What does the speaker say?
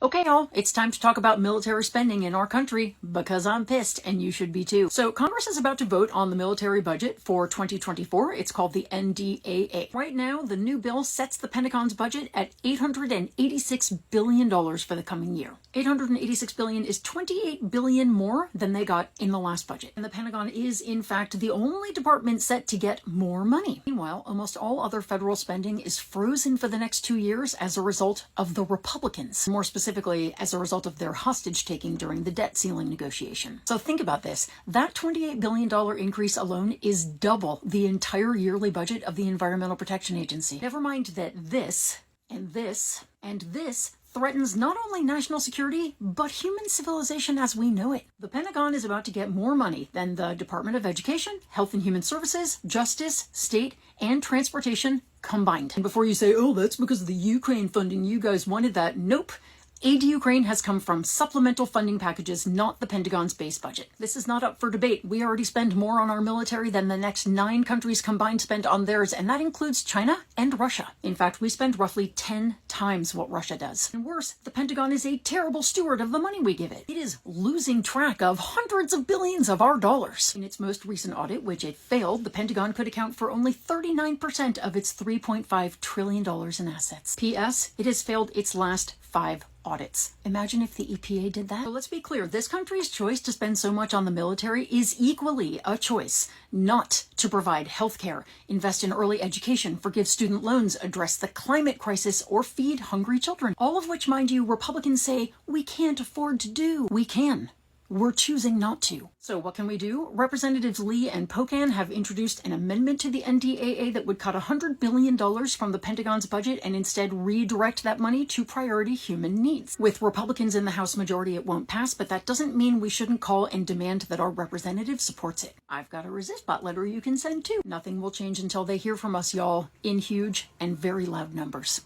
Okay, y'all, it's time to talk about military spending in our country because I'm pissed and you should be too. So Congress is about to vote on the military budget for 2024. It's called the NDAA. Right now, the new bill sets the Pentagon's budget at $886 billion for the coming year. $886 billion is $28 billion more than they got in the last budget. And the Pentagon is, in fact, the only department set to get more money. Meanwhile, almost all other federal spending is frozen for the next 2 years as a result of the Republicans. More specifically, as a result of their hostage-taking during the debt ceiling negotiation. So think about this. That $28 billion increase alone is double the entire yearly budget of the Environmental Protection Agency. Never mind that this, and this, and this threatens not only national security, but human civilization as we know it. The Pentagon is about to get more money than the Department of Education, Health and Human Services, Justice, State, and Transportation combined. And before you say, oh, that's because of the Ukraine funding, you guys wanted that. Nope. Aid to Ukraine has come from supplemental funding packages, not the Pentagon's base budget. This is not up for debate. We already spend more on our military than the next 9 countries combined spend on theirs, and that includes China and Russia. In fact, we spend roughly 10 times what Russia does. And worse, the Pentagon is a terrible steward of the money we give it. It is losing track of hundreds of billions of our dollars. In its most recent audit, which it failed, the Pentagon could account for only 39% of its $3.5 trillion in assets. P.S. It has failed its last 5 audits. Imagine if the EPA did that. So let's be clear, this country's choice to spend so much on the military is equally a choice not to provide health care, invest in early education, forgive student loans, address the climate crisis, or feed hungry children. All of which, mind you, Republicans say we can't afford to do. We can. We're choosing not to. So what can we do? Representatives Lee and Pocan have introduced an amendment to the NDAA that would cut $100 billion from the Pentagon's budget and instead redirect that money to priority human needs. With Republicans in the House majority, it won't pass, but that doesn't mean we shouldn't call and demand that our representative supports it. I've got a resist bot letter you can send too. Nothing will change until they hear from us, y'all, in huge and very loud numbers.